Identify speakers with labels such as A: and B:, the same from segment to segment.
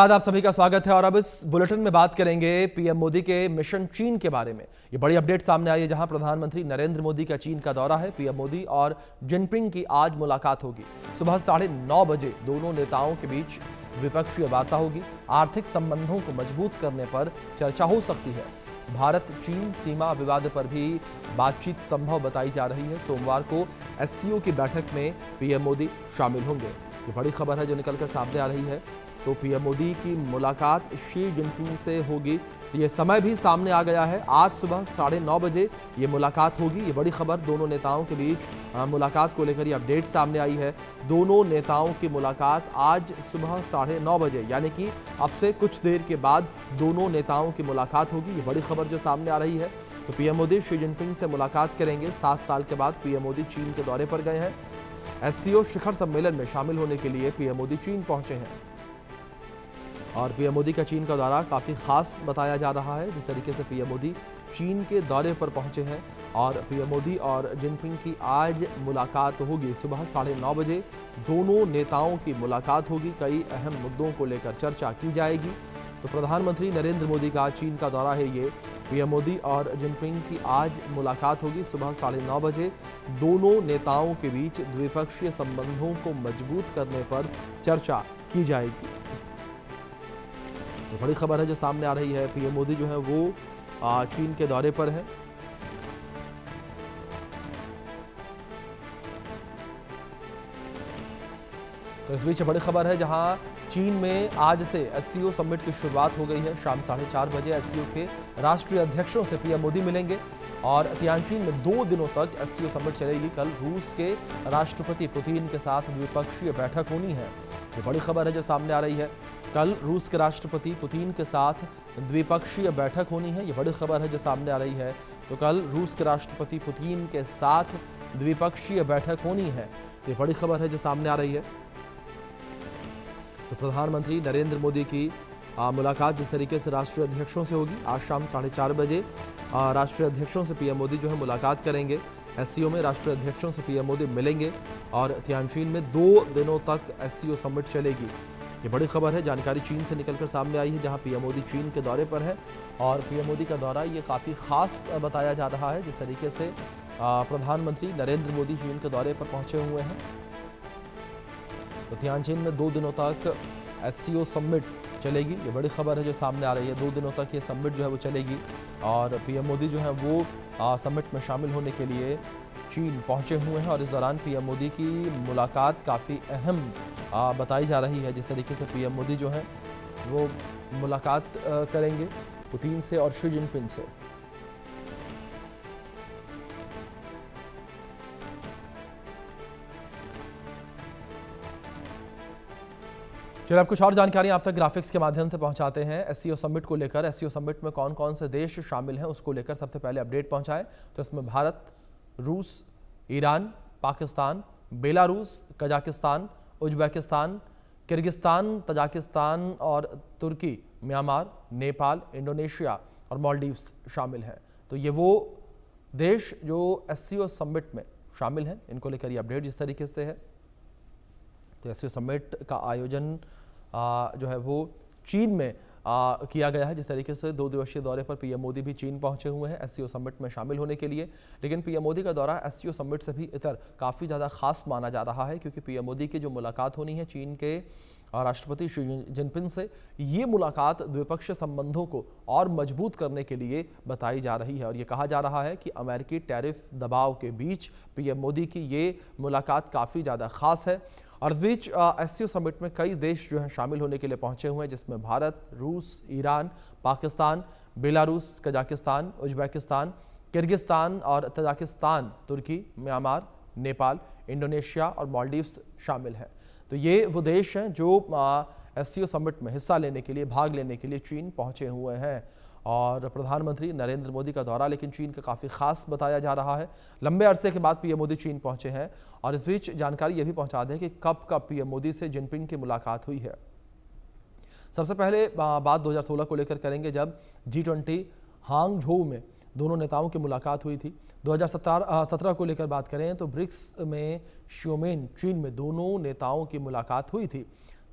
A: आप सभी का स्वागत है और अब इस बुलेटिन में बात करेंगे पीएम मोदी के मिशन चीन के बारे में। ये बड़ी अपडेट सामने आई है जहां प्रधानमंत्री नरेंद्र मोदी का चीन का दौरा है। पीएम मोदी और जिनपिंग की आज मुलाकात होगी। सुबह 9:30 बजे दोनों नेताओं के बीच द्विपक्षीय वार्ता होगी। आर्थिक संबंधों को मजबूत करने पर चर्चा हो सकती है। भारत चीन सीमा विवाद पर भी बातचीत संभव बताई जा रही है। सोमवार को एससीओ की बैठक में पीएम मोदी शामिल होंगे। ये बड़ी खबर है जो निकलकर सामने आ रही है। तो पीएम मोदी की मुलाकात शी जिनपिंग से होगी। ये समय भी सामने आ गया है। आज सुबह 9:30 बजे ये मुलाकात होगी। ये बड़ी खबर दोनों नेताओं के बीच मुलाकात को लेकर ये अपडेट सामने आई है। दोनों नेताओं की मुलाकात आज सुबह 9:30 बजे यानी कि अब से कुछ देर के बाद दोनों नेताओं की मुलाकात होगी। ये बड़ी खबर जो सामने आ रही है। तो पीएम मोदी शी जिनपिंग से मुलाकात करेंगे। 7 साल के बाद पीएम मोदी चीन के दौरे पर गए हैं। एससीओ शिखर सम्मेलन में शामिल होने के लिए पीएम मोदी चीन पहुंचे हैं और पीएम मोदी का चीन का दौरा काफ़ी खास बताया जा रहा है। जिस तरीके से पीएम मोदी चीन के दौरे पर पहुंचे हैं और पीएम मोदी और जिनपिंग की आज मुलाकात होगी। सुबह 9:30 बजे दोनों नेताओं की मुलाकात होगी। कई अहम मुद्दों को लेकर चर्चा की जाएगी। तो प्रधानमंत्री नरेंद्र मोदी का चीन का दौरा है ये। पीएम मोदी और जिनपिंग की आज मुलाकात होगी। सुबह 9:30 बजे दोनों नेताओं के बीच द्विपक्षीय संबंधों को मजबूत करने पर चर्चा की जाएगी। तो बड़ी खबर है जो सामने आ रही है। पीएम मोदी जो है वो चीन के दौरे पर है। तो इस बीच बड़ी खबर है जहां चीन में आज से एससीओ समिट की शुरुआत हो गई है। शाम 4:30 बजे एससीओ के राष्ट्रीय अध्यक्षों से पीएम मोदी मिलेंगे और तियानजिन में 2 दिनों तक एससीओ समिट चलेगी। कल रूस के राष्ट्रपति पुतिन के साथ द्विपक्षीय बैठक होनी है। ये बड़ी खबर है जो सामने आ रही है। कल रूस के राष्ट्रपति पुतिन के साथ द्विपक्षीय बैठक होनी है। ये बड़ी खबर है जो सामने आ रही है। तो कल रूस के राष्ट्रपति पुतिन के साथ द्विपक्षीय बैठक होनी है। ये बड़ी खबर है जो सामने आ रही है। तो प्रधानमंत्री नरेंद्र मोदी की मुलाकात जिस तरीके से राष्ट्रीय अध्यक्षों से होगी, आज शाम 4:30 बजे राष्ट्रीय अध्यक्षों से पीएम मोदी जो है मुलाकात करेंगे। एससीओ में राष्ट्रीय अध्यक्षों से पीएम मोदी मिलेंगे और तियानजिन में 2 दिनों तक एससीओ समिट चलेगी। ये बड़ी खबर है। जानकारी चीन से निकलकर सामने आई है जहां पीएम मोदी चीन के दौरे पर है और पीएम मोदी का दौरा ये काफ़ी खास बताया जा रहा है। जिस तरीके से प्रधानमंत्री नरेंद्र मोदी चीन के दौरे पर पहुंचे हुए हैं। तो तियानजिन में 2 दिनों तक एससीओ समिट चलेगी। ये बड़ी खबर है जो सामने आ रही है। 2 दिनों तक ये समिट जो है वो चलेगी और पीएम मोदी जो है वो समिट में शामिल होने के लिए चीन पहुंचे हुए हैं और इस दौरान पीएम मोदी की मुलाकात काफ़ी अहम बताई जा रही है। जिस तरीके से पीएम मोदी जो है वो मुलाकात करेंगे पुतिन से और शी जिनपिंग से। चलिए अब कुछ और जानकारी आप तक ग्राफिक्स के माध्यम से पहुंचाते हैं। एससीओ समिट को लेकर, एससीओ समिट में कौन कौन से देश शामिल हैं उसको लेकर सबसे पहले अपडेट पहुंचाएं। तो इसमें भारत, रूस, Iran, Pakistan, Belarus, Kazakhstan, Uzbekistan, Kyrgyzstan, Tajikistan और तुर्की, म्यांमार, नेपाल, इंडोनेशिया और मालदीव्स शामिल हैं। तो ये वो देश जो एससीओ समिट में शामिल हैं। इनको लेकर ये अपडेट जिस तरीके से है। तो एससीओ समिट का आयोजन जो है वो चीन में किया गया है। जिस तरीके से 2 दिवसीय दौरे पर पीएम मोदी भी चीन पहुंचे हुए हैं एससीओ समिट में शामिल होने के लिए। लेकिन पीएम मोदी का दौरा एससीओ समिट से भी इतर काफ़ी ज़्यादा खास माना जा रहा है क्योंकि पीएम मोदी की जो मुलाकात होनी है चीन के राष्ट्रपति शी जिनपिंग से, ये मुलाकात द्विपक्षीय संबंधों को और मजबूत करने के लिए बताई जा रही है। और ये कहा जा रहा है कि अमेरिकी टैरिफ दबाव के बीच पीएम मोदी की ये मुलाकात काफ़ी ज़्यादा खास है। और इस बीच एससीओ समिट में कई देश जो हैं शामिल होने के लिए पहुंचे हुए हैं जिसमें भारत, रूस, Iran, Pakistan, Belarus, Kazakhstan, Uzbekistan, Kyrgyzstan और तजाकिस्तान, तुर्की, म्यांमार, नेपाल, इंडोनेशिया और मालदीव्स शामिल हैं। तो ये वो देश हैं जो एससीओ समिट में हिस्सा लेने के लिए, भाग लेने के लिए चीन पहुंचे हुए हैं। और प्रधानमंत्री नरेंद्र मोदी का दौरा लेकिन चीन का काफ़ी खास बताया जा रहा है। लंबे अरसे के बाद पीएम मोदी चीन पहुंचे हैं और इस बीच जानकारी ये भी पहुंचा दें कि कब पीएम मोदी से जिनपिंग की मुलाकात हुई है। सबसे पहले बात 2016 को लेकर करेंगे जब G20 हांगझोउ में दोनों नेताओं की मुलाकात हुई थी। 2017 को लेकर बात करें तो ब्रिक्स में शियोमेन चीन में दोनों नेताओं की मुलाकात हुई थी।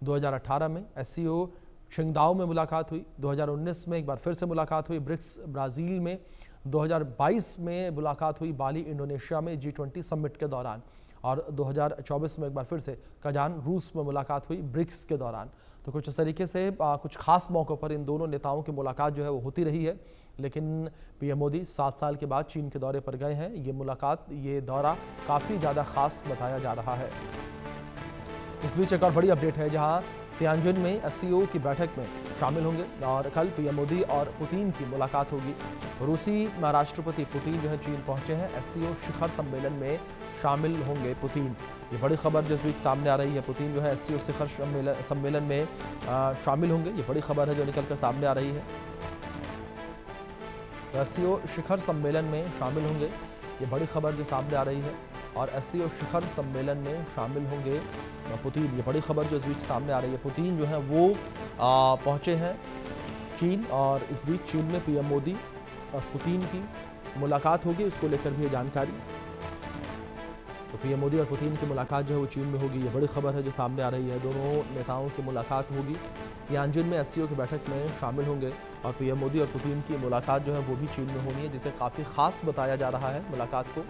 A: 2018 में एससीओ शिंगदाओ में मुलाकात हुई, 2019 में एक बार फिर से मुलाकात हुई ब्रिक्स ब्राज़ील में, 2022 में मुलाकात हुई बाली इंडोनेशिया में G20 समिट के दौरान, और 2024 में एक बार फिर से कजान रूस में मुलाकात हुई ब्रिक्स के दौरान। तो कुछ इस तरीके से कुछ खास मौक़ों पर इन दोनों नेताओं की मुलाकात जो है वो होती रही है। लेकिन पीएम मोदी 7 साल के बाद चीन के दौरे पर गए हैं। ये मुलाकात, ये दौरा काफ़ी ज़्यादा खास बताया जा रहा है। इस बीच एक और बड़ी अपडेट है, जहां तियानजिन में एससीओ की बैठक में शामिल होंगे और कल पीएम मोदी और पुतिन की मुलाकात होगी। रूसी राष्ट्रपति पुतिन जो है चीन पहुंचे हैं। एससीओ शिखर सम्मेलन में शामिल होंगे पुतिन। ये बड़ी खबर जिस बीच सामने आ रही है, पुतिन जो है एससीओ शिखर सम्मेलन में शामिल होंगे। ये बड़ी खबर है जो निकलकर सामने आ रही है। तो एससीओ शिखर सम्मेलन में शामिल होंगे, ये बड़ी खबर जो सामने आ रही है। और एससीओ शिखर सम्मेलन में शामिल होंगे पुतिन, ये बड़ी खबर जो इस बीच सामने आ रही है। पुतिन जो है वो पहुंचे हैं चीन, और इस बीच चीन में पीएम मोदी और पुतिन की मुलाकात होगी, उसको लेकर भी ये जानकारी। तो पीएम मोदी और पुतिन की मुलाकात जो है वो चीन में होगी, ये बड़ी खबर है जो सामने आ रही है। दोनों नेताओं की मुलाकात होगी, तियानजिन में एससीओ की बैठक में शामिल होंगे, और पीएम मोदी और पुतिन की मुलाकात जो है वो भी चीन में होनी है, जिसे काफ़ी खास बताया जा रहा है मुलाकात को।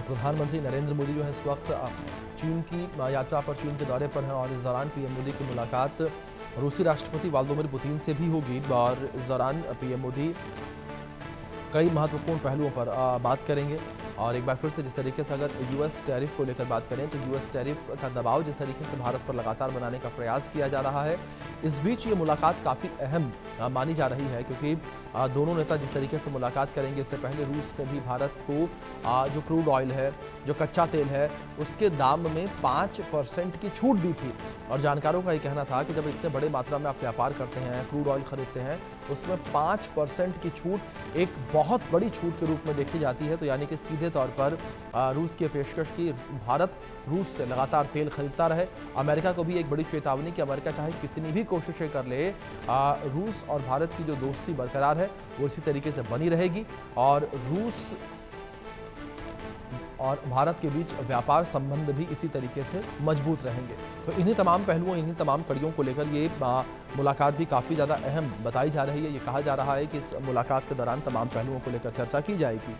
A: प्रधानमंत्री नरेंद्र मोदी जो है इस वक्त चीन की यात्रा पर, चीन के दौरे पर हैं, और इस दौरान पीएम मोदी की मुलाकात रूसी राष्ट्रपति व्लादिमीर पुतिन से भी होगी। और इस दौरान पीएम मोदी कई महत्वपूर्ण पहलुओं पर बात करेंगे। और एक बार फिर से जिस तरीके से अगर यूएस टैरिफ को लेकर बात करें, तो यूएस टैरिफ का दबाव जिस तरीके से भारत पर लगातार बनाने का प्रयास किया जा रहा है, इस बीच ये मुलाकात काफ़ी अहम मानी जा रही है, क्योंकि दोनों नेता जिस तरीके से मुलाकात करेंगे, इससे पहले रूस ने भी भारत को जो क्रूड ऑयल है, जो कच्चा तेल है, उसके दाम में 5% की छूट दी थी। और जानकारों का ये कहना था कि जब इतने बड़े मात्रा में आप व्यापार करते हैं, क्रूड ऑयल खरीदते हैं, उसमें 5% की छूट एक बहुत बड़ी छूट के रूप में देखी जाती है। तो यानी कि सीधे तौर पर रूस की पेशकश की भारत रूस से लगातार तेल खरीदता रहे। अमेरिका को भी एक बड़ी चेतावनी कि अमेरिका चाहे कितनी भी कोशिशें कर ले, रूस और भारत की जो दोस्ती बरकरार है वो इसी तरीके से बनी रहेगी, और रूस और भारत के बीच व्यापार संबंध भी इसी तरीके से मजबूत रहेंगे। तो इन्हीं तमाम पहलुओं, इन्हीं तमाम कड़ियों को लेकर ये मुलाकात भी काफ़ी ज़्यादा अहम बताई जा रही है। ये कहा जा रहा है कि इस मुलाकात के दौरान तमाम पहलुओं को लेकर चर्चा की जाएगी।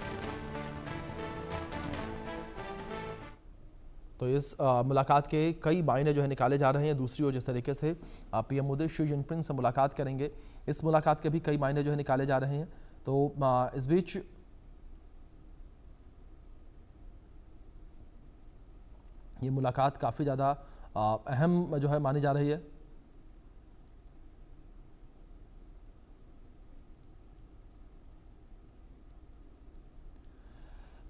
A: तो इस मुलाकात के कई मायने जो है निकाले जा रहे हैं। दूसरी ओर जिस तरीके से पीएम मोदी शी जिनपिंग से मुलाकात करेंगे, इस मुलाकात के भी कई मायने जो है निकाले जा रहे हैं। तो इस बीच ये मुलाकात काफ़ी ज़्यादा अहम जो है मानी जा रही है।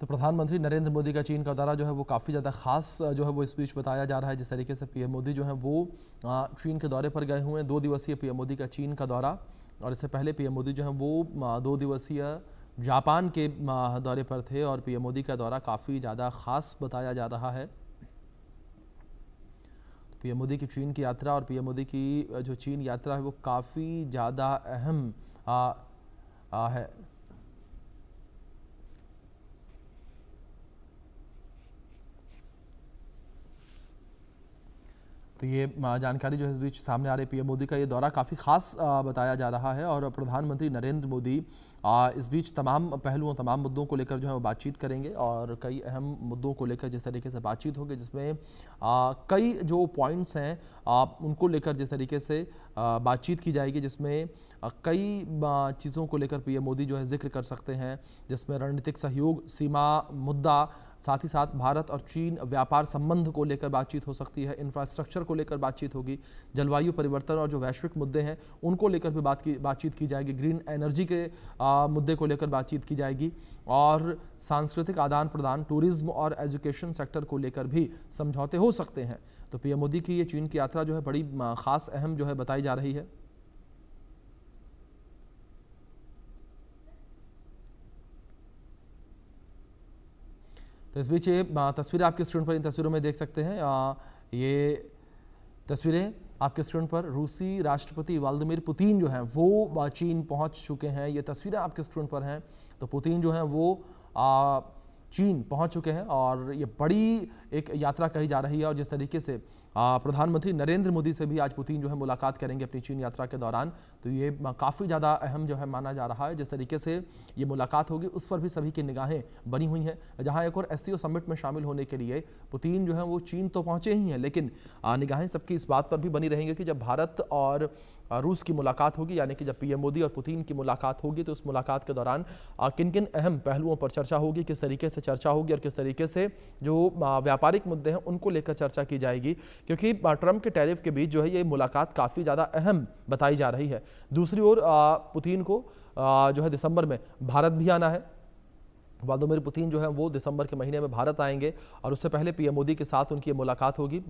A: तो प्रधानमंत्री नरेंद्र मोदी का चीन का दौरा जो है वो काफ़ी ज़्यादा खास जो है वो इस बीच बताया जा रहा है। जिस तरीके से पीएम मोदी जो है वो चीन के दौरे पर गए हुए हैं, 2 दिवसीय पीएम मोदी का चीन का दौरा, और इससे पहले पीएम मोदी जो है वो 2 दिवसीय जापान के दौरे पर थे, और पीएम मोदी का दौरा काफ़ी ज़्यादा खास बताया जा रहा है। पीएम मोदी की चीन की यात्रा और पीएम मोदी की जो चीन यात्रा है वो काफ़ी ज़्यादा अहम है। तो ये जानकारी जो है इस बीच सामने आ रही है। पीएम मोदी का ये दौरा काफ़ी खास बताया जा रहा है, और प्रधानमंत्री नरेंद्र मोदी इस बीच तमाम पहलुओं, तमाम मुद्दों को लेकर जो है वो बातचीत करेंगे, और कई अहम मुद्दों को लेकर जिस तरीके से बातचीत होगी, जिसमें कई जो पॉइंट्स हैं उनको लेकर जिस तरीके से बातचीत की जाएगी, जिसमें कई चीज़ों को लेकर पीएम मोदी जो है जिक्र कर सकते हैं, जिसमें रणनीतिक सहयोग, सीमा मुद्दा, साथ ही साथ भारत और चीन व्यापार संबंध को लेकर बातचीत हो सकती है, इंफ्रास्ट्रक्चर को लेकर बातचीत होगी, जलवायु परिवर्तन और जो वैश्विक मुद्दे हैं उनको लेकर भी बातचीत की जाएगी, ग्रीन एनर्जी के मुद्दे को लेकर बातचीत की जाएगी, और सांस्कृतिक आदान प्रदान, टूरिज्म और एजुकेशन सेक्टर को लेकर भी समझौते हो सकते हैं। तो पीएम मोदी की ये चीन की यात्रा जो है बड़ी खास अहम जो है बताई जा रही है। तो इस बीच ये तस्वीरें आपके स्क्रीन पर, इन तस्वीरों में देख सकते हैं, ये तस्वीरें आपके स्क्रीन पर रूसी राष्ट्रपति व्लादिमीर पुतिन जो हैं वो चीन पहुंच चुके हैं। ये तस्वीरें आपके स्क्रीन पर हैं। तो पुतिन जो हैं वो चीन पहुंच चुके हैं और ये बड़ी एक यात्रा कही जा रही है। और जिस तरीके से प्रधानमंत्री नरेंद्र मोदी से भी आज पुतिन जो है मुलाकात करेंगे अपनी चीन यात्रा के दौरान, तो ये काफ़ी ज़्यादा अहम जो है माना जा रहा है। जिस तरीके से ये मुलाकात होगी उस पर भी सभी की निगाहें बनी हुई हैं। जहां एक और एससीओ समिट में शामिल होने के लिए पुतिन जो है वो चीन तो पहुंचे ही हैं, लेकिन निगाहें सबकी इस बात पर भी बनी रहेंगी कि जब भारत और रूस की मुलाकात होगी, यानी कि जब पीएम मोदी और पुतिन की मुलाकात होगी, तो उस मुलाकात के दौरान किन किन अहम पहलुओं पर चर्चा होगी, किस तरीके से चर्चा होगी और किस तरीके से जो व्यापारिक मुद्दे हैं उनको लेकर चर्चा की जाएगी। क्योंकि ट्रंप के टैरिफ के बीच जो है ये मुलाकात काफ़ी ज़्यादा अहम बताई जा रही है। दूसरी ओर पुतिन को जो है दिसंबर में भारत भी आना है। व्लादिमीर पुतिन जो है वो दिसंबर के महीने में भारत आएंगे और उससे पहले पीएम मोदी के साथ उनकी मुलाकात होगी।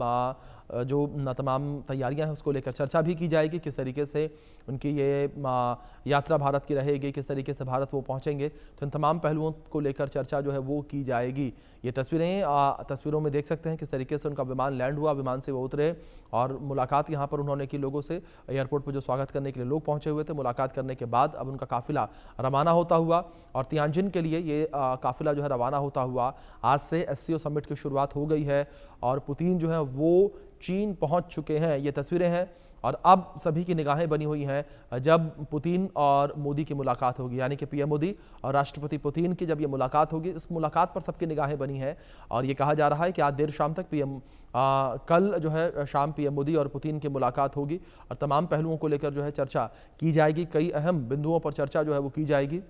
A: जो तमाम तैयारियां हैं उसको लेकर चर्चा भी की जाएगी, किस तरीके से उनकी ये यात्रा भारत की रहेगी, किस तरीके से भारत वो पहुंचेंगे, तो इन तमाम पहलुओं को लेकर चर्चा जो है वो की जाएगी। ये तस्वीरों में देख सकते हैं किस तरीके से उनका विमान लैंड हुआ, विमान से वो उतरे और मुलाकात यहाँ पर उन्होंने की लोगों से। एयरपोर्ट पर जो स्वागत करने के लिए लोग पहुंचे हुए थे, मुलाकात करने के बाद अब उनका काफिला रवाना होता हुआ और तियानजिन के लिए ये काफिला जो है रवाना होता हुआ आज से एससीओ समिट की शुरुआत हो गई है और पुतिन जो है वो चीन पहुंच चुके हैं। ये तस्वीरें हैं और अब सभी की निगाहें बनी हुई हैं जब पुतिन और मोदी की मुलाकात होगी, यानी कि पीएम मोदी और राष्ट्रपति पुतिन की जब ये मुलाकात होगी, इस मुलाकात पर सबकी निगाहें बनी हैं। और ये कहा जा रहा है कि आज देर शाम तक कल जो है शाम पीएम मोदी और पुतिन की मुलाकात होगी और तमाम पहलुओं को लेकर जो है चर्चा की जाएगी। कई अहम बिंदुओं पर चर्चा जो है वो की जाएगी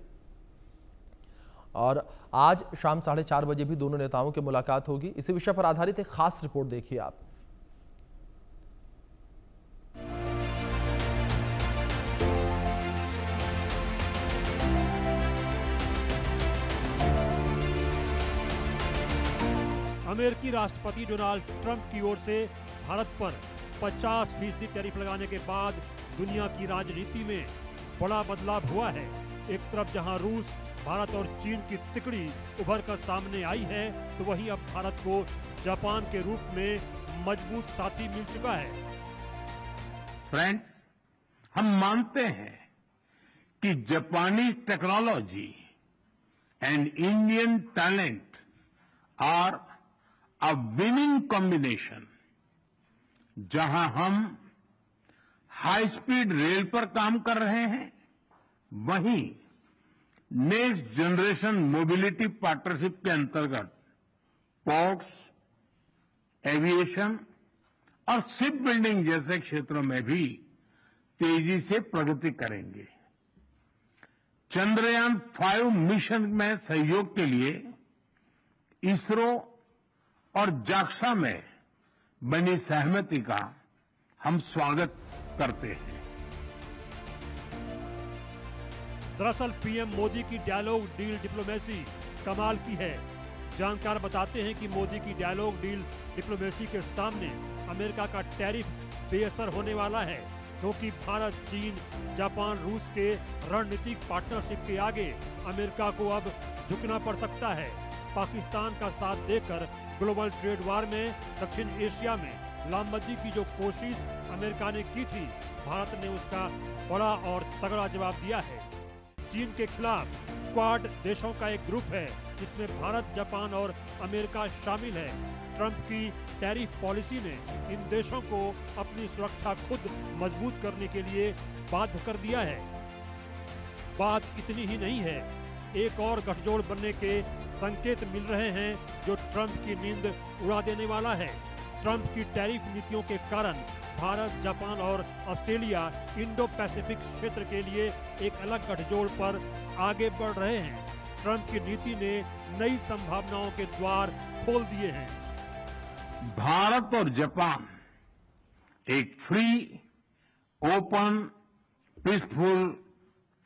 A: और आज शाम 4:30 बजे भी दोनों नेताओं की मुलाकात होगी। इसी विषय पर आधारित एक खास रिपोर्ट देखिए आप।
B: अमेरिकी राष्ट्रपति डोनाल्ड ट्रंप की ओर से भारत पर 50% टैरिफ लगाने के बाद दुनिया की राजनीति में बड़ा बदलाव हुआ है। एक तरफ जहां रूस, भारत और चीन की तिकड़ी उभर कर सामने आई है, तो वहीं अब भारत को जापान के रूप में मजबूत साथी मिल चुका है।
C: फ्रेंड्स, हम मानते हैं कि जापानी technology and Indian talent are a winning combination. जहां हम हाई स्पीड रेल पर काम कर रहे हैं, वहीं नेक्स्ट जनरेशन मोबिलिटी पार्टनरशिप के अंतर्गत पोर्ट्स, एविएशन और शिप बिल्डिंग जैसे क्षेत्रों में भी तेजी से प्रगति करेंगे। चंद्रयान 5 मिशन में सहयोग के लिए इसरो और जाक्सा में बनी सहमति का हम स्वागत करते हैं।
B: दरअसल पीएम मोदी की डायलॉग डील डिप्लोमेसी कमाल की है। जानकार बताते हैं कि मोदी की डायलॉग डील डिप्लोमेसी के सामने अमेरिका का टैरिफ बेअसर होने वाला है, क्योंकि भारत, चीन, जापान, रूस के रणनीतिक पार्टनरशिप के आगे अमेरिका को अब झुकना पड़ सकता है। पाकिस्तान का साथ देकर ग्लोबल ट्रेड वार में दक्षिण एशिया में लामबंदी की जो कोशिश अमेरिका ने की थी, भारत ने उसका बड़ा और तगड़ा जवाब दिया है। चीन के खिलाफ क्वाड देशों का एक ग्रुप है जिसमें भारत, जापान और अमेरिका शामिल है। ट्रंप की टैरिफ पॉलिसी ने इन देशों को अपनी सुरक्षा खुद मजबूत करने के लिए बाध्य कर दिया है। बात इतनी ही नहीं है, एक और गठजोड़ बनने के संकेत मिल रहे हैं जो ट्रंप की नींद उड़ा देने वाला है। ट्रंप की टैरिफ नीतियों के कारण भारत, जापान और ऑस्ट्रेलिया इंडो पैसिफिक क्षेत्र के लिए एक अलग गठजोड़ पर आगे बढ़ रहे हैं। ट्रंप की नीति ने नई संभावनाओं के द्वार खोल दिए हैं।
C: भारत और जापान एक free, open, peaceful,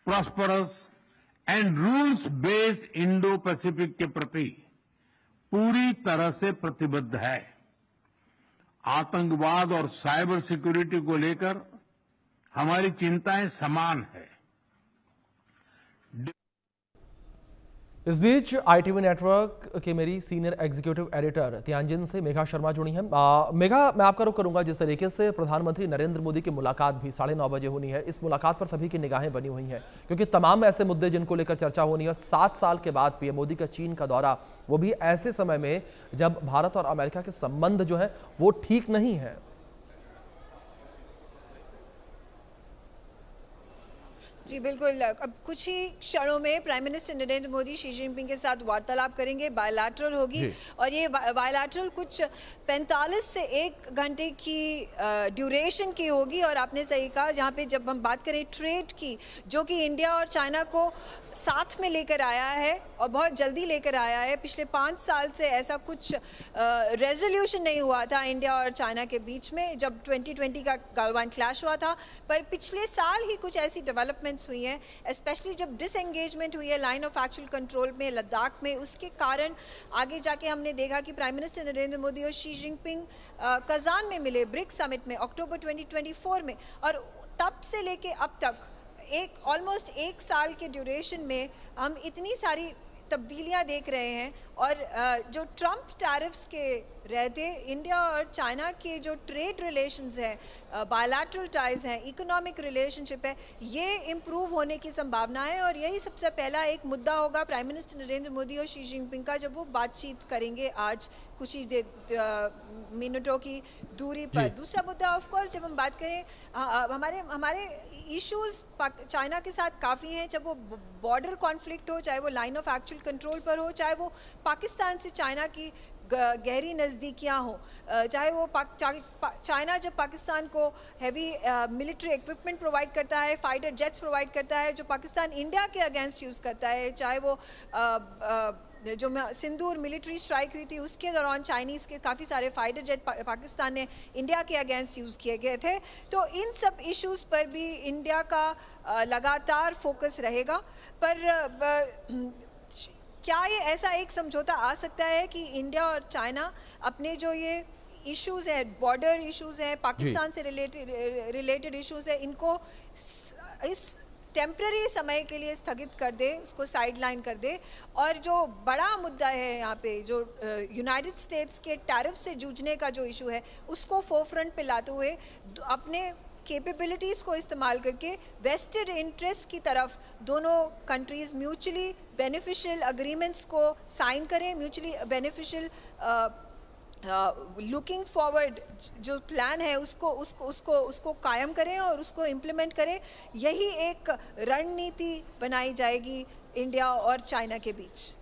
C: prosperous and rules based Indo Pacific के प्रति पूरी तरह से प्रतिबद्ध है। आतंकवाद और साइबर सिक्योरिटी को लेकर हमारी चिंताएं समान है।
A: इस बीच ITV नेटवर्क के मेरी सीनियर एग्जीक्यूटिव एडिटर तियानजिन से मेघा शर्मा जुड़ी हैं। मेघा, मैं आपका रुख करूंगा। जिस तरीके से प्रधानमंत्री नरेंद्र मोदी की मुलाकात भी 9:30 बजे होनी है, इस मुलाकात पर सभी की निगाहें बनी हुई हैं, क्योंकि तमाम ऐसे मुद्दे जिनको लेकर चर्चा होनी है। और 7 साल के बाद पीएम मोदी का चीन का दौरा, वो भी ऐसे समय में जब भारत और अमेरिका के संबंध जो है वो ठीक नहीं है।
D: जी बिल्कुल, अब कुछ ही क्षणों में prime minister Narendra Modi Xi Jinping के साथ वार्तालाप करेंगे, बायलैटरल होगी। और ये बायलैटरल कुछ 45 से 1 घंटे की ड्यूरेशन की होगी। और आपने सही कहा, जहाँ पे जब हम बात करें ट्रेड की, जो कि इंडिया और चाइना को साथ में लेकर आया है और बहुत जल्दी लेकर आया है। पिछले 5 साल से ऐसा कुछ रेजोल्यूशन नहीं हुआ था इंडिया और चाइना के बीच में, जब 2020 का गलवान क्लैश हुआ था। पर पिछले साल ही कुछ ऐसी डेवलपमेंट्स हुई हैं, स्पेशली जब डिसएंगेजमेंट हुई है लाइन ऑफ एक्चुअल कंट्रोल में लद्दाख में। उसके कारण आगे जाके हमने देखा कि प्राइम मिनिस्टर नरेंद्र मोदी और शी जिनपिंग कजान में मिले, ब्रिक्स समिट में अक्टूबर 2024 में। और तब से लेके अब तक ऑलमोस्ट 1 साल के ड्यूरेशन में हम इतनी सारी तब्दीलियां देख रहे हैं। और जो ट्रंप टैरिफ्स के रहते इंडिया और चाइना के जो ट्रेड रिलेशंस हैं, बायलैटरल टाइज हैं, इकोनॉमिक रिलेशनशिप है, ये इम्प्रूव होने की संभावना है। और यही सबसे पहला एक मुद्दा होगा प्राइम मिनिस्टर नरेंद्र मोदी और शी जिनपिंग का, जब वो बातचीत करेंगे आज कुछ ही मिनटों की दूरी पर। दूसरा मुद्दा ऑफ कोर्स, जब हम बात करें हमारे इश्यूज चाइना के साथ काफ़ी हैं, जब वो बॉर्डर कॉन्फ्लिक्ट हो, चाहे वो लाइन ऑफ एक्चुअल कंट्रोल पर हो, चाहे वो पाकिस्तान से चाइना की गहरी नज़दीकियाँ हो, चाहे वो चाइना जब पाकिस्तान को हैवी मिलिट्री इक्विपमेंट प्रोवाइड करता है, फाइटर जेट्स प्रोवाइड करता है जो पाकिस्तान इंडिया के अगेंस्ट यूज़ करता है, चाहे वो जो सिंदूर मिलिट्री स्ट्राइक हुई थी उसके दौरान चाइनीज़ के काफ़ी सारे फाइटर जेट पाकिस्तान ने इंडिया के अगेंस्ट यूज़ किए गए थे। तो इन सब इश्यूज़ पर भी इंडिया का लगातार फोकस रहेगा। पर क्या ये ऐसा एक समझौता आ सकता है कि इंडिया और चाइना अपने जो ये इश्यूज़ हैं, बॉर्डर इश्यूज़ हैं, पाकिस्तान से रिलेटेड इश्यूज़ हैं, इनको इस टेम्पररी समय के लिए स्थगित कर दे, उसको साइडलाइन कर दे। और जो बड़ा मुद्दा है यहाँ पे, जो यूनाइटेड स्टेट्स के टैरिफ से जूझने का जो इशू है, उसको फोरफ्रंट पे लाते हुए अपने कैपेबिलिटीज़ को इस्तेमाल करके वेस्टेड इंटरेस्ट की तरफ दोनों कंट्रीज़ म्यूचुअली बेनिफिशियल अग्रीमेंट्स को साइन करें, म्यूचुअली बेनिफिशियल लुकिंग फॉरवर्ड जो प्लान है उसको कायम करें और उसको इम्प्लीमेंट करें। यही एक रणनीति बनाई जाएगी इंडिया और चाइना के बीच।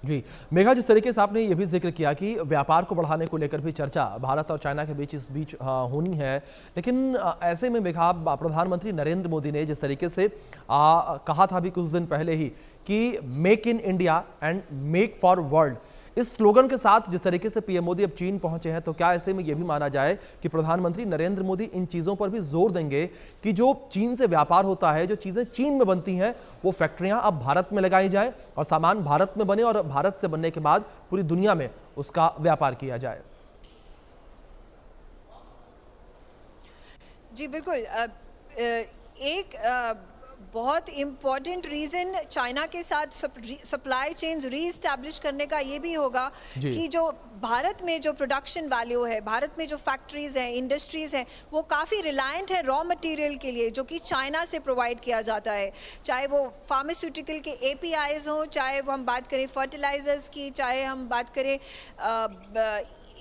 A: जी मेघा, जिस तरीके से आपने ये भी जिक्र किया कि व्यापार को बढ़ाने को लेकर भी चर्चा भारत और चाइना के बीच इस बीच होनी है, लेकिन ऐसे में मेघा, प्रधानमंत्री नरेंद्र मोदी ने जिस तरीके से कहा था अभी कुछ दिन पहले ही कि make in India and make for world, इस स्लोगन के साथ जिस तरीके से पीएम मोदी अब चीन पहुंचे हैं, तो क्या ऐसे में यह भी माना जाए कि प्रधानमंत्री नरेंद्र मोदी इन चीज़ों पर भी जोर देंगे कि जो चीन से व्यापार होता है, जो चीज़ें चीन में बनती हैं, वो फैक्ट्रियां अब भारत में लगाई जाए और सामान भारत में बने और भारत से बनने के बाद पूरी दुनिया में उसका व्यापार किया जाए?
D: जी बिल्कुल, एक बहुत इम्पॉर्टेंट रीज़न चाइना के साथ सप्लाई चेन्स रीइस्टैब्लिश करने का ये भी होगा कि जो भारत में जो प्रोडक्शन वैल्यू है, भारत में जो फैक्ट्रीज़ हैं, इंडस्ट्रीज़ हैं, वो काफ़ी रिलायंट है रॉ मटेरियल के लिए जो कि चाइना से प्रोवाइड किया जाता है। चाहे वो फार्मास्यूटिकल के APIs हों, चाहे वो हम बात करें फर्टिलाइजर्स की, चाहे हम बात करें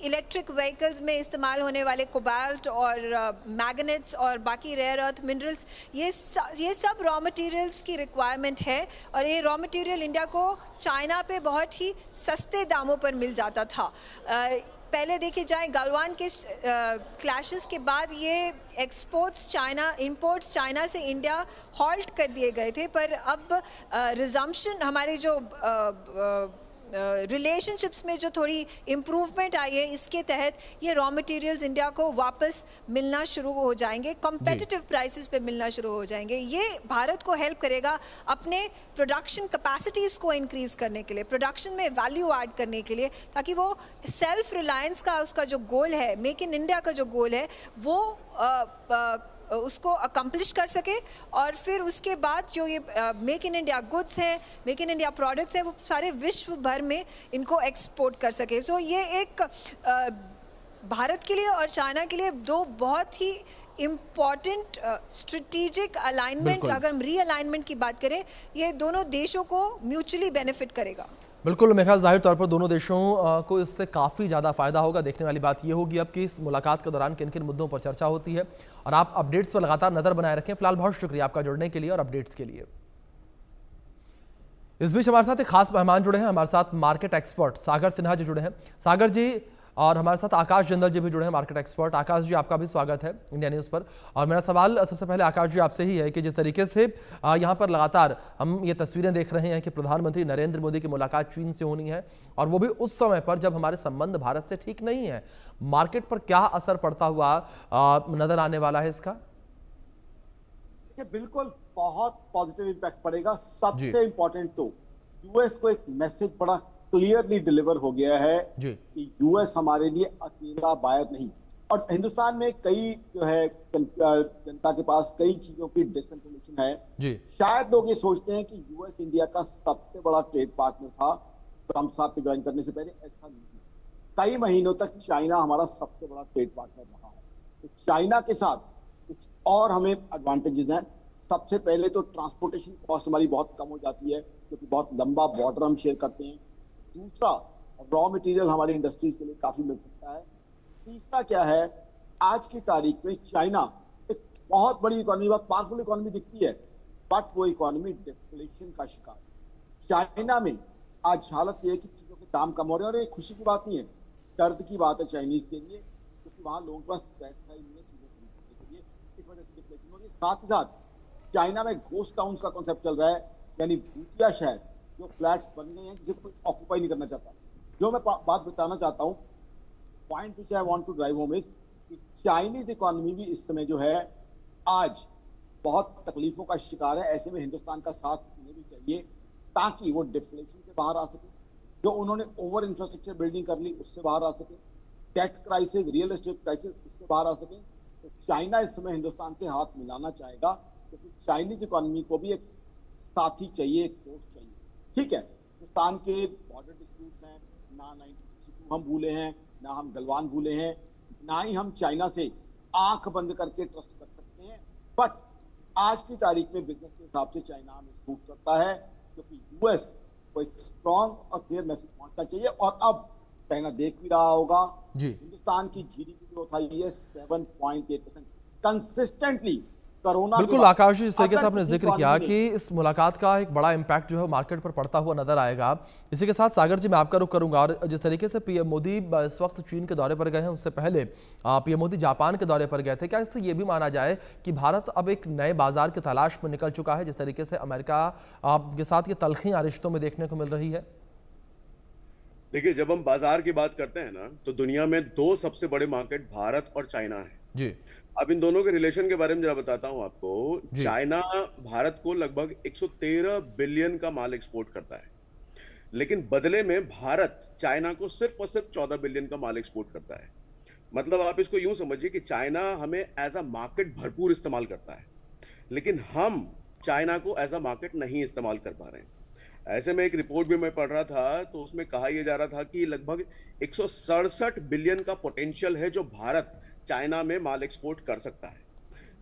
D: इलेक्ट्रिक व्हीकल्स में इस्तेमाल होने वाले कोबाल्ट और मैग्नेट्स और बाकी रेयर अर्थ मिनरल्स, ये सब रॉ मटेरियल्स की रिक्वायरमेंट है। और ये रॉ मटेरियल इंडिया को चाइना पे बहुत ही सस्ते दामों पर मिल जाता था। पहले देखे जाए गलवान के क्लैशेस के बाद ये इंपोर्ट्स चाइना से इंडिया हॉल्ट कर दिए गए थे, पर अब रिजम्पशन हमारे जो रिलेशनशिप्स में जो थोड़ी इम्प्रूवमेंट आई है, इसके तहत ये रॉ मटेरियल्स इंडिया को वापस मिलना शुरू हो जाएंगे, कॉम्पिटिटिव प्राइसेस पे मिलना शुरू हो जाएंगे। ये भारत को हेल्प करेगा अपने प्रोडक्शन कैपेसिटीज़ को इंक्रीज़ करने के लिए, प्रोडक्शन में वैल्यू ऐड करने के लिए, ताकि वो सेल्फ रिलायंस का उसका जो गोल है, मेक इन इंडिया का जो गोल है, वो उसको अकम्प्लिश कर सके और फिर उसके बाद जो ये मेक इन इंडिया गुड्स हैं, मेक इन इंडिया प्रोडक्ट्स हैं, वो सारे विश्व भर में इनको एक्सपोर्ट कर सके। सो ये एक भारत के लिए और चाइना के लिए दो बहुत ही इम्पॉर्टेंट स्ट्रेटेजिक अलाइनमेंट, अगर हम रीअलाइनमेंट की बात करें, ये दोनों देशों को म्यूचुअली बेनिफिट करेगा।
A: बिल्कुल, मेरे ख्याल जाहिर तौर पर दोनों देशों को इससे काफ़ी ज़्यादा फायदा होगा। देखने वाली बात ये होगी अब कि इस मुलाकात के दौरान किन किन मुद्दों पर चर्चा होती है, और आप अपडेट्स पर लगातार नजर बनाए रखें। फिलहाल बहुत शुक्रिया आपका जुड़ने के लिए और अपडेट्स के लिए। इस बीच हमारे साथ एक खास मेहमान जुड़े हैं, हमारे साथ मार्केट एक्सपर्ट सागर सिन्हा जी जुड़े हैं। सागर जी, और हमारे साथ आकाश जिंदल जी भी जुड़े हैं, मार्केट एक्सपर्ट। आकाश जी, आपका भी स्वागत है इंडिया न्यूज़ पर। और मेरा सवाल सबसे पहले आकाश जी आपसे ही है कि जिस तरीके से यहाँ पर लगातार हम ये तस्वीरें देख रहे हैं कि प्रधानमंत्री नरेंद्र मोदी की मुलाकात चीन से होनी है, और वो भी उस समय पर जब हमारे संबंध भारत से ठीक नहीं है, मार्केट पर क्या असर पड़ता हुआ नजर आने वाला है इसका?
E: बिल्कुल बहुत पॉजिटिव इम्पैक्ट पड़ेगा। सबसे इंपॉर्टेंट तो यूएस को एक मैसेज बड़ा क्लियरली डिलीवर हो गया है कि यूएस हमारे लिए अकेला बायर नहीं। और हिंदुस्तान में कई जो है जनता के पास कई चीजों की डिसइंफॉर्मेशन है। शायद लोग ये सोचते हैं कि यूएस इंडिया का सबसे बड़ा ट्रेड पार्टनर था ट्रंप साहब के ज्वाइन करने से पहले। ऐसा नहीं, कई महीनों तक चाइना हमारा सबसे बड़ा ट्रेड पार्टनर रहा है। तो चाइना के साथ कुछ और हमें एडवांटेजेस हैं। सबसे पहले तो ट्रांसपोर्टेशन कॉस्ट हमारी बहुत कम हो जाती है, क्योंकि बहुत लंबा बॉर्डर हम शेयर करते हैं। दूसरा, रॉ मटेरियल हमारी इंडस्ट्रीज के लिए काफी मिल सकता है। तीसरा क्या है, आज की तारीख में चाइना एक बहुत बड़ी इकोनॉमी, बहुत पावरफुल इकोनॉमी दिखती है, बट वो इकोनॉमी डिफ्लेशन का शिकार है। चाइना में आज हालत ये है कि चीजों के दाम कम हो रहे हैं, और ये खुशी की बात नहीं है, दर्द की बात है चाइनीज के लिए, क्योंकि वहां लोगों के पास पैसा ही नहीं है चीजें खरीदने के लिए। इस वजह से डिफ्लेशन हो रही है। साथ ही साथ चाइना में घोस्ट टाउन का कॉन्सेप्ट चल रहा है, यानी भूतिया शहर, जो फ्लैट्स बन गए हैं जिसे कोई ऑक्यूपाई नहीं करना चाहता। जो मैं बात बताना चाहता हूँ, point which I want to drive home is कि चाइनीज इकोनॉमी भी इस समय जो है आज बहुत तकलीफों का शिकार है। ऐसे में हिंदुस्तान का साथ उन्हें भी चाहिए ताकि वो डिफ्लेशन से बाहर आ सके, जो उन्होंने ओवर इंफ्रास्ट्रक्चर बिल्डिंग कर ली उससे बाहर आ सके, debt crisis, real estate crisis, उससे बाहर आ सके। तो चाइना इस समय हिंदुस्तान से हाथ मिलाना चाहेगा, क्योंकि चाइनीज इकोनॉमी को भी एक साथी चाहिए, एक दोस्त चाहिए। ठीक है, हिंदुस्तान के बॉर्डर डिस्प्यूट्स हैं, ना 1962 हम भूले हैं, ना हम गलवान भूले हैं, ना ही हम चाइना से आंख बंद करके ट्रस्ट कर सकते हैं। बट आज की तारीख में बिजनेस के हिसाब से चाइना हमें सपोर्ट करता है, क्योंकि यूएस को एक स्ट्रॉन्ग और क्लियर मैसेज पहुंचना चाहिए। और अब चाइना देख भी रहा होगा, हिंदुस्तान की जीडीपी ग्रोथ आई है 7.8% कंसिस्टेंटली।
A: बिल्कुल आकाश जी, जिस तरीके से आपने जिक्र किया कि इस मुलाकात का एक बड़ा इम्पैक्ट जो है मार्केट पर पड़ता हुआ नजर आएगा। इसी के साथ सागर जी, मैं आपका रुख करूंगा, और जिस तरीके से पीएम मोदी इस वक्त चीन के दौरे पर गए हैं, उससे पहले पीएम मोदी जापान के दौरे पर गए थे, क्या इससे ये भी माना जाए कि भारत अब एक नए बाजार की तलाश में निकल चुका है, जिस तरीके से अमेरिका के साथ ये तलखियां रिश्तों में देखने को मिल रही है?
F: देखिए, जब हम बाजार की बात करते हैं ना, तो दुनिया में दो सबसे बड़े मार्केट भारत और चाइना है
A: जी।
F: अब इन दोनों के रिलेशन के बारे में जरा बताता हूं आपको। चाइना भारत को लगभग 113 बिलियन का माल एक्सपोर्ट करता है, लेकिन बदले में भारत चाइना को सिर्फ और सिर्फ 14 बिलियन का माल एक्सपोर्ट करता है। मतलब आप इसको यूं समझिए कि चाइना हमें एज अ मार्केट भरपूर इस्तेमाल करता है, लेकिन हम चाइना को एज अ मार्केट नहीं इस्तेमाल कर पा रहे हैं। ऐसे में एक रिपोर्ट भी मैं पढ़ रहा था, तो उसमें कहा यह जा रहा था कि लगभग 167 बिलियन का पोटेंशियल है जो भारत चाइना में माल एक्सपोर्ट कर सकता है।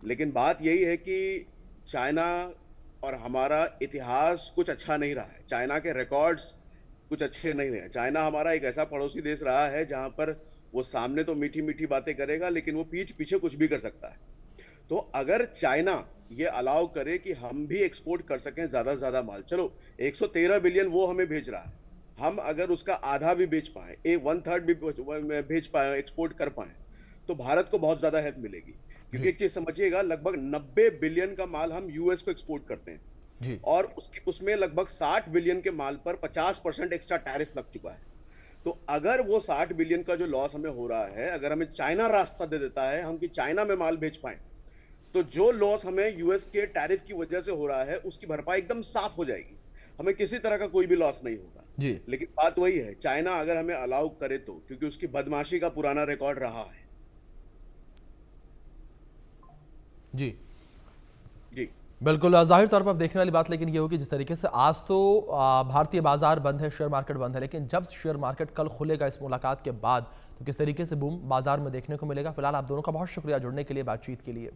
F: लेकिन बात यही है कि चाइना और हमारा इतिहास कुछ अच्छा नहीं रहा है, चाइना के रिकॉर्ड्स कुछ अच्छे नहीं रहे। चाइना हमारा एक ऐसा पड़ोसी देश रहा है जहां पर वो सामने तो मीठी मीठी बातें करेगा, लेकिन वो पीठ पीछे कुछ भी कर सकता है। तो अगर चाइना ये अलाउ करे कि हम भी एक्सपोर्ट कर सकें ज्यादा से ज्यादा माल, चलो 113 बिलियन वो हमें भेज रहा है, हम अगर उसका आधा भी बेच पाए, 1/3 भी भेज पाए, एक्सपोर्ट कर पाए, तो भारत को बहुत ज्यादा हेल्प मिलेगी। क्योंकि एक चीज समझिएगा, लगभग 90 बिलियन का माल हम यूएस को एक्सपोर्ट करते हैं जी। और उसमें लगभग 60 बिलियन के माल पर 50% एक्स्ट्रा टैरिफ लग चुका है। तो अगर वो 60 बिलियन का जो लॉस हमें हो रहा है, अगर हमें चाइना रास्ता दे देता है हम कि चाइना में माल बेच पाए, तो जो लॉस हमें यूएस के टैरिफ की वजह से हो रहा है उसकी भरपाई एकदम साफ हो जाएगी, हमें किसी तरह का कोई भी लॉस नहीं होगा जी। लेकिन बात वही है, चाइना अगर हमें अलाउ करे तो, क्योंकि उसकी बदमाशी का पुराना रिकॉर्ड रहा है।
A: जी
F: जी
A: बिल्कुल, जाहिर तौर पर अब देखने वाली बात लेकिन ये होगी जिस तरीके से आज तो भारतीय बाजार बंद है, शेयर मार्केट बंद है, लेकिन जब शेयर मार्केट कल खुलेगा इस मुलाकात के बाद तो किस तरीके से बूम बाजार में देखने को मिलेगा। फिलहाल आप दोनों का बहुत शुक्रिया जुड़ने के लिए, बातचीत के लिए।